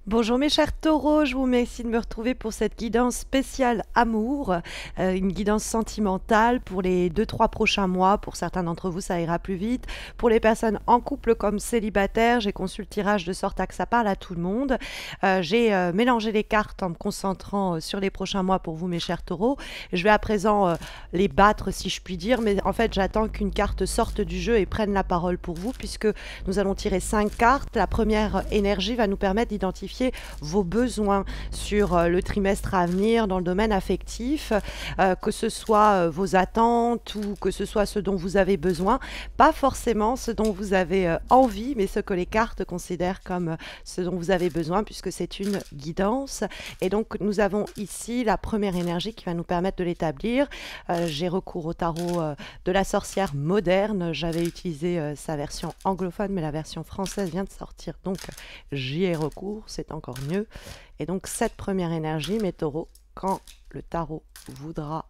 Bonjour mes chers taureaux, je vous remercie de me retrouver pour cette guidance spéciale amour, une guidance sentimentale pour les 2-3 prochains mois. Pour certains d'entre vous, ça ira plus vite. Pour les personnes en couple comme célibataires, j'ai conçu le tirage de sorte à que ça parle à tout le monde. J'ai mélangé les cartes en me concentrant sur les prochains mois pour vous mes chers taureaux. Je vais à présent les battre si je puis dire, mais en fait j'attends qu'une carte sorte du jeu et prenne la parole pour vous puisque nous allons tirer 5 cartes. La première énergie va nous permettre d'identifier vos besoins sur le trimestre à venir dans le domaine affectif, que ce soit vos attentes ou que ce soit ce dont vous avez besoin, pas forcément ce dont vous avez envie, mais ce que les cartes considèrent comme ce dont vous avez besoin puisque c'est une guidance. Et donc nous avons ici la première énergie qui va nous permettre de l'établir. J'ai recours au tarot de la sorcière moderne. J'avais utilisé sa version anglophone, mais la version française vient de sortir, donc j'y ai recours, c'est encore mieux. Et donc cette première énergie, mes taureaux, quand le tarot voudra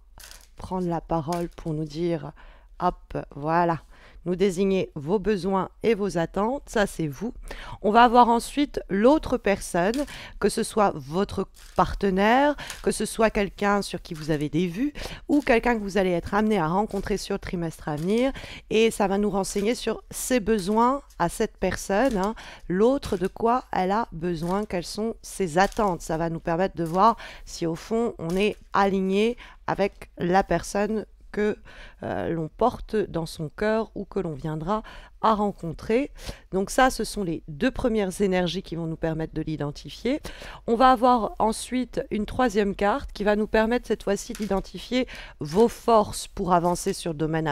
prendre la parole pour nous dire, hop, voilà, nous désigner vos besoins et vos attentes, ça c'est vous. On va avoir ensuite l'autre personne, que ce soit votre partenaire, que ce soit quelqu'un sur qui vous avez des vues, ou quelqu'un que vous allez être amené à rencontrer sur le trimestre à venir, et ça va nous renseigner sur ses besoins à cette personne, hein. L'autre de quoi elle a besoin, quelles sont ses attentes. Ça va nous permettre de voir si au fond on est aligné avec la personne que l'on porte dans son cœur ou que l'on viendra à rencontrer. Donc ça, ce sont les deux premières énergies qui vont nous permettre de l'identifier. On va avoir ensuite une troisième carte qui va nous permettre cette fois-ci d'identifier vos forces pour avancer sur le domaine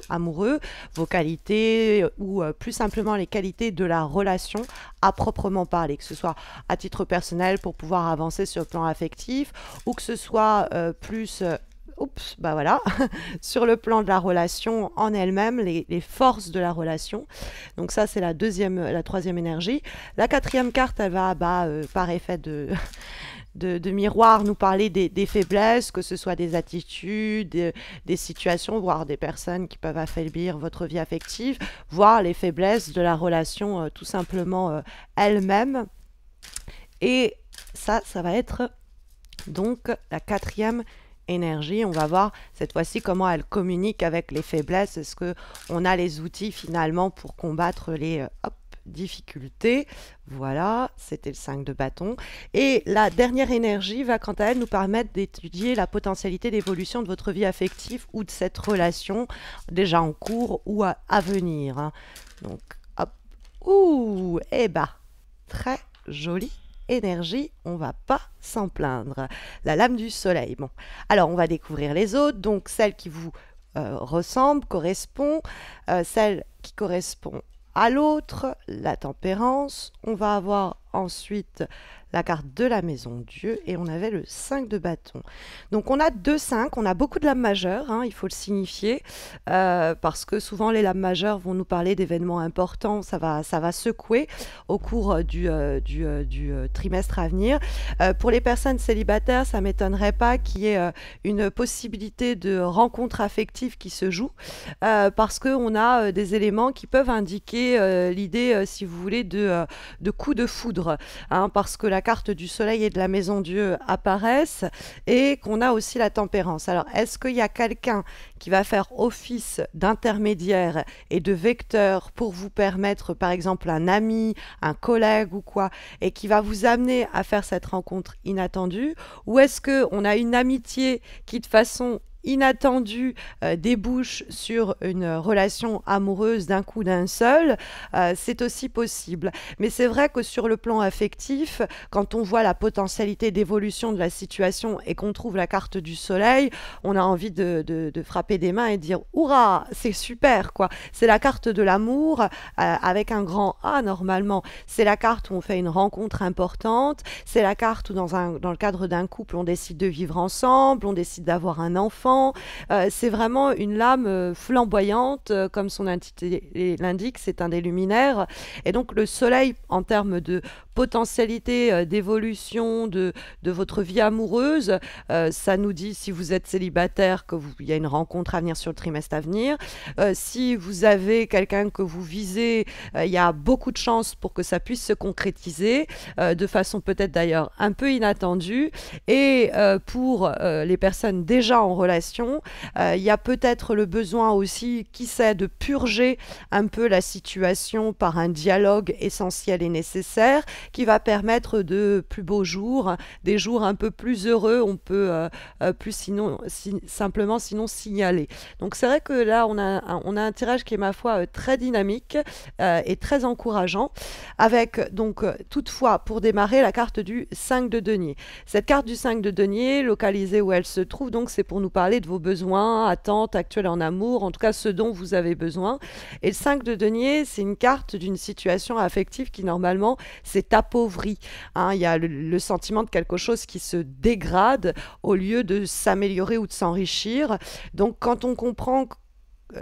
amoureux, vos qualités ou plus simplement les qualités de la relation à proprement parler, que ce soit à titre personnel pour pouvoir avancer sur le plan affectif ou que ce soit plus oups, bah voilà, sur le plan de la relation en elle-même, les forces de la relation. Donc ça, c'est la troisième énergie. La quatrième carte, elle va, par effet de miroir, nous parler des faiblesses, que ce soit des attitudes, des situations, voire des personnes qui peuvent affaiblir votre vie affective, voire les faiblesses de la relation tout simplement elle-même. Et ça va être donc la quatrième énergie. On va voir cette fois-ci comment elle communique avec les faiblesses. Est-ce qu'on a les outils finalement pour combattre les difficultés? Voilà, c'était le 5 de bâton. Et la dernière énergie va quant à elle nous permettre d'étudier la potentialité d'évolution de votre vie affective ou de cette relation déjà en cours ou à venir, hein. Donc, hop, ouh, et bah, très joli énergie, on va pas s'en plaindre. La lame du soleil. Bon, alors on va découvrir les autres. Donc celle qui vous ressemble, correspond, celle qui correspond à l'autre, la tempérance. On va avoir ensuite la carte de la maison Dieu et on avait le 5 de bâton. Donc on a 2-5, on a beaucoup de lames majeures, hein, il faut le signifier, parce que souvent les lames majeures vont nous parler d'événements importants, ça va secouer au cours du trimestre à venir. Pour les personnes célibataires, ça ne m'étonnerait pas qu'il y ait une possibilité de rencontre affective qui se joue, parce qu'on a des éléments qui peuvent indiquer l'idée, si vous voulez, de coup de foudre, hein, parce que la carte du soleil et de la maison Dieu apparaissent et qu'on a aussi la tempérance. Alors, est-ce qu'il y a quelqu'un qui va faire office d'intermédiaire et de vecteur pour vous permettre, par exemple, un ami, un collègue ou quoi, et qui va vous amener à faire cette rencontre inattendue? Ou est-ce qu'on a une amitié qui, de façon inattendue, débouche sur une relation amoureuse d'un coup d'un seul? C'est aussi possible. Mais c'est vrai que sur le plan affectif, quand on voit la potentialité d'évolution de la situation et qu'on trouve la carte du soleil, on a envie de frapper des mains et de dire «Hurrah, c'est super quoi!» C'est la carte de l'amour avec un grand A normalement. C'est la carte où on fait une rencontre importante. C'est la carte où dans le cadre d'un couple, on décide de vivre ensemble, on décide d'avoir un enfant, enfants. C'est vraiment une lame flamboyante, comme son intitulé l'indique, c'est un des luminaires. Et donc le soleil, en termes de potentialité d'évolution de votre vie amoureuse, ça nous dit si vous êtes célibataire il y a une rencontre à venir sur le trimestre à venir. Si vous avez quelqu'un que vous visez, il y a beaucoup de chances pour que ça puisse se concrétiser, de façon peut-être d'ailleurs un peu inattendue. Et pour les personnes déjà en relation, il y a peut-être le besoin aussi, qui sait, de purger un peu la situation par un dialogue essentiel et nécessaire qui va permettre de plus beaux jours, des jours un peu plus heureux, on peut plus simplement sinon signaler. Donc c'est vrai que là on a un tirage qui est, ma foi, très dynamique et très encourageant, avec donc toutefois pour démarrer la carte du 5 de denier. Cette carte du 5 de denier, localisée où elle se trouve, donc c'est pour nous parler de vos besoins, attentes actuelles en amour, en tout cas ce dont vous avez besoin. Et le 5 de denier, c'est une carte d'une situation affective qui normalement s'est appauvrie. Hein, il y a le sentiment de quelque chose qui se dégrade au lieu de s'améliorer ou de s'enrichir. Donc quand on comprend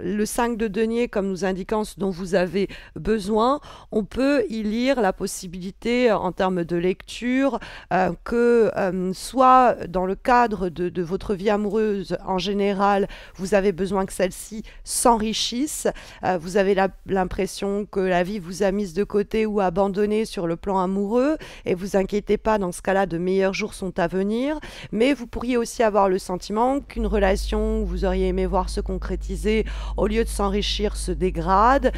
le 5 de denier comme nous indiquant ce dont vous avez besoin, on peut y lire la possibilité en termes de lecture que soit dans le cadre de votre vie amoureuse en général, vous avez besoin que celle-ci s'enrichisse, vous avez l'impression que la vie vous a mise de côté ou abandonné sur le plan amoureux, et vous inquiétez pas, dans ce cas-là, de meilleurs jours sont à venir, mais vous pourriez aussi avoir le sentiment qu'une relation que vous auriez aimé voir se concrétiser, au lieu de s'enrichir, se dégrade,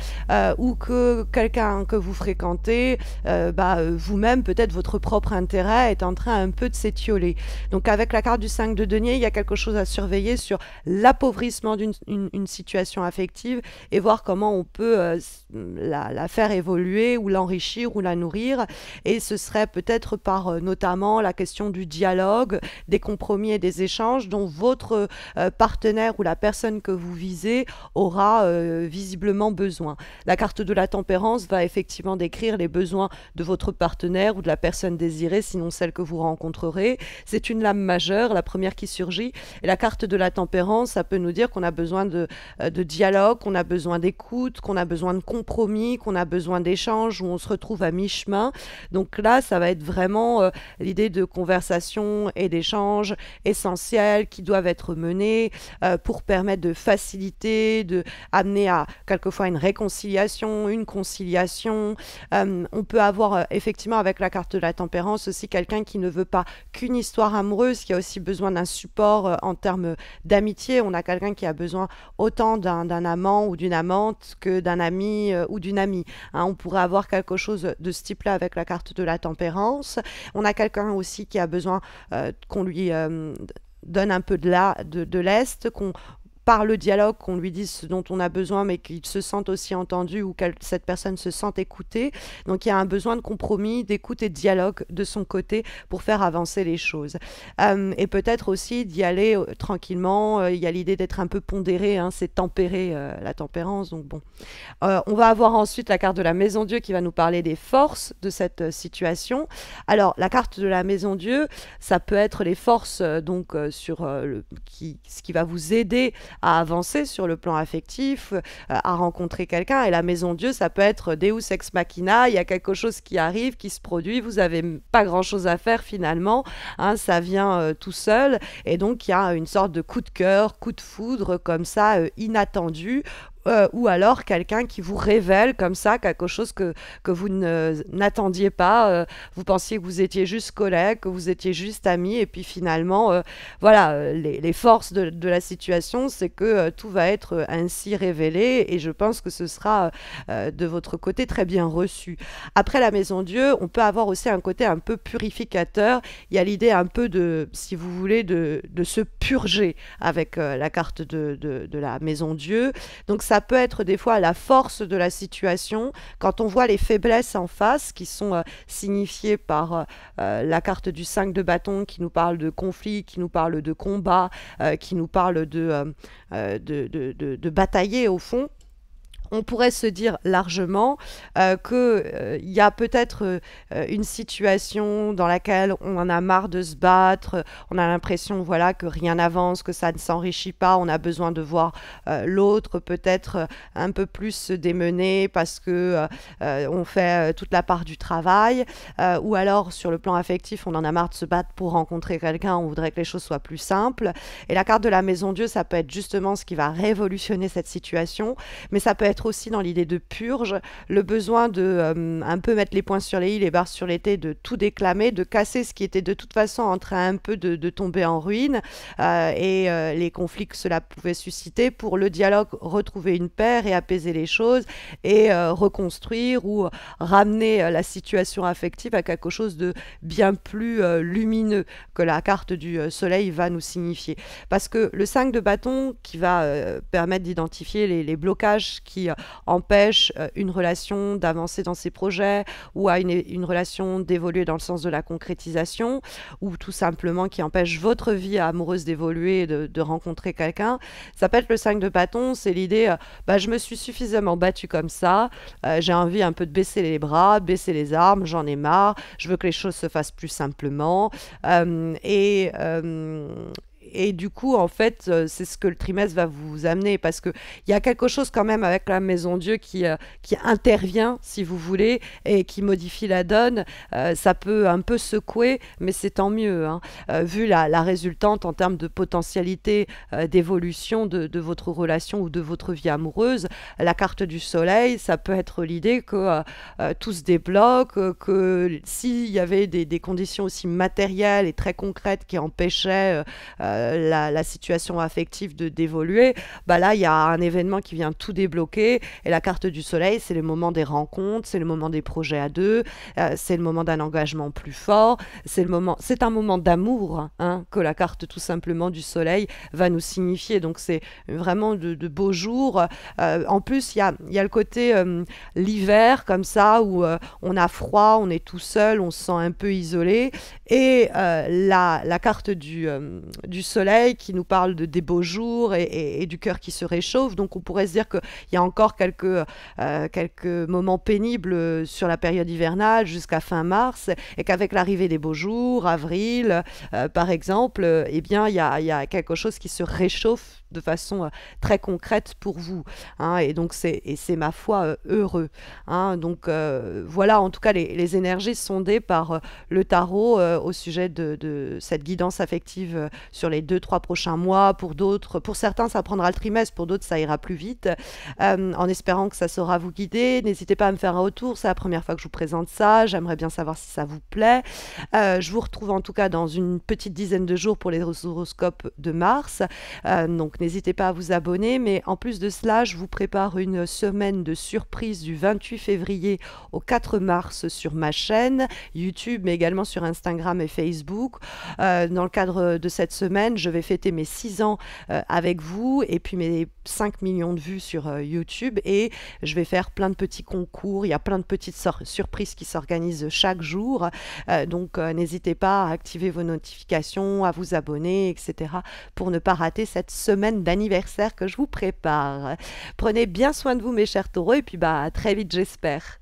ou que quelqu'un que vous fréquentez, vous-même, peut-être votre propre intérêt est en train un peu de s'étioler. Donc avec la carte du 5 de denier, il y a quelque chose à surveiller sur l'appauvrissement d'une situation affective et voir comment on peut la faire évoluer ou l'enrichir ou la nourrir. Et ce serait peut-être par notamment la question du dialogue, des compromis et des échanges dont votre partenaire ou la personne que vous visez aura visiblement besoin. La carte de la tempérance va effectivement décrire les besoins de votre partenaire ou de la personne désirée, sinon celle que vous rencontrerez. C'est une lame majeure, la première qui surgit. Et la carte de la tempérance, ça peut nous dire qu'on a besoin de dialogue, qu'on a besoin d'écoute, qu'on a besoin de compromis, qu'on a besoin d'échanges, où on se retrouve à mi-chemin. Donc là, ça va être vraiment l'idée de conversation et d'échanges essentiels qui doivent être menés pour permettre de faciliter, de amener à quelquefois une réconciliation, une conciliation. On peut avoir effectivement avec la carte de la tempérance aussi quelqu'un qui ne veut pas qu'une histoire amoureuse, qui a aussi besoin d'un support en termes d'amitié. On a quelqu'un qui a besoin autant d'un amant ou d'une amante que d'un ami ou d'une amie. Hein, on pourrait avoir quelque chose de ce type-là avec la carte de la tempérance. On a quelqu'un aussi qui a besoin qu'on lui donne un peu de l'est, qu'on par le dialogue, qu'on lui dise ce dont on a besoin, mais qu'il se sente aussi entendu ou que cette personne se sente écoutée. Donc il y a un besoin de compromis, d'écoute et de dialogue de son côté pour faire avancer les choses. Et peut-être aussi d'y aller tranquillement. Il y a l'idée d'être un peu pondéré, hein, c'est tempérer la tempérance. Donc bon. On va avoir ensuite la carte de la Maison Dieu qui va nous parler des forces de cette situation. Alors la carte de la Maison Dieu, ça peut être les forces sur ce qui va vous aider à avancer sur le plan affectif, à rencontrer quelqu'un. Et la Maison Dieu, ça peut être Deus ex machina, il y a quelque chose qui arrive, qui se produit, vous n'avez pas grand-chose à faire finalement, hein, ça vient tout seul. Et donc il y a une sorte de coup de cœur, coup de foudre comme ça, inattendu, ou alors quelqu'un qui vous révèle comme ça quelque chose que vous n'attendiez pas. Vous pensiez que vous étiez juste collègues, que vous étiez juste amis, et puis finalement, voilà, les forces de la situation, c'est que tout va être ainsi révélé, et je pense que ce sera de votre côté très bien reçu. Après la Maison Dieu, on peut avoir aussi un côté un peu purificateur. Il y a l'idée un peu de, si vous voulez, de se purger avec la carte de la Maison Dieu. Donc ça peut être des fois la force de la situation, quand on voit les faiblesses en face qui sont signifiées par la carte du 5 de bâton qui nous parle de conflit, qui nous parle de combat, qui nous parle de batailler au fond. On pourrait se dire largement qu'il y a peut-être une situation dans laquelle on en a marre de se battre, on a l'impression voilà, que rien n'avance, que ça ne s'enrichit pas, on a besoin de voir l'autre peut-être un peu plus se démener parce que on fait toute la part du travail, ou alors sur le plan affectif, on en a marre de se battre pour rencontrer quelqu'un, on voudrait que les choses soient plus simples. Et la carte de la Maison Dieu, ça peut être justement ce qui va révolutionner cette situation, mais ça peut être aussi dans l'idée de purge, le besoin de un peu mettre les points sur les i, les barres sur les t, de tout déclamer, de casser ce qui était de toute façon en train un peu de tomber en ruine, les conflits que cela pouvait susciter, pour le dialogue retrouver une paix et apaiser les choses et reconstruire ou ramener la situation affective à quelque chose de bien plus lumineux que la carte du soleil va nous signifier. Parce que le 5 de bâton qui va permettre d'identifier les blocages qui empêchent une relation d'avancer dans ses projets ou à une relation d'évoluer dans le sens de la concrétisation, ou tout simplement qui empêche votre vie amoureuse d'évoluer, de rencontrer quelqu'un, ça peut être le 5 de bâton, c'est l'idée, je me suis suffisamment battue comme ça, j'ai envie un peu de baisser les bras, baisser les armes, j'en ai marre, je veux que les choses se fassent plus simplement, et du coup, en fait, c'est ce que le trimestre va vous amener, parce qu'il y a quelque chose quand même avec la Maison Dieu qui intervient, si vous voulez, et qui modifie la donne. Ça peut un peu secouer, mais c'est tant mieux, hein. Vu la résultante en termes de potentialité d'évolution de votre relation ou de votre vie amoureuse, la carte du soleil, ça peut être l'idée que tout se débloque, que s'il y avait des conditions aussi matérielles et très concrètes qui empêchaient la situation affective d'évoluer, là il y a un événement qui vient tout débloquer, et la carte du soleil, c'est le moment des rencontres, c'est le moment des projets à deux, c'est le moment d'un engagement plus fort, c'est un moment d'amour, hein, que la carte tout simplement du soleil va nous signifier. Donc c'est vraiment de beaux jours. En plus, il y a le côté l'hiver comme ça, où on a froid, on est tout seul, on se sent un peu isolé, et la carte du soleil qui nous parle des beaux jours et du cœur qui se réchauffe. Donc on pourrait se dire qu'il y a encore quelques moments pénibles sur la période hivernale jusqu'à fin mars, et qu'avec l'arrivée des beaux jours, avril par exemple, eh bien il y a quelque chose qui se réchauffe de façon très concrète pour vous, hein, et donc c'est ma foi heureux, hein. Donc voilà en tout cas les énergies sondées par le tarot au sujet de cette guidance affective sur les 2-3 prochains mois. Pour certains ça prendra le trimestre, pour d'autres ça ira plus vite, en espérant que ça saura vous guider. N'hésitez pas à me faire un retour, c'est la première fois que je vous présente ça, j'aimerais bien savoir si ça vous plaît. Je vous retrouve en tout cas dans une petite dizaine de jours pour les horoscopes de mars, donc n'hésitez pas à vous abonner, mais en plus de cela, je vous prépare une semaine de surprise du 28 février au 4 mars sur ma chaîne YouTube, mais également sur Instagram et Facebook. Dans le cadre de cette semaine, je vais fêter mes 6 ans avec vous, et puis mes 5 millions de vues sur YouTube, et je vais faire plein de petits concours, il y a plein de petites surprises qui s'organisent chaque jour, donc n'hésitez pas à activer vos notifications, à vous abonner, etc. pour ne pas rater cette semaine d'anniversaire que je vous prépare. Prenez bien soin de vous mes chers taureaux, et puis à très vite j'espère.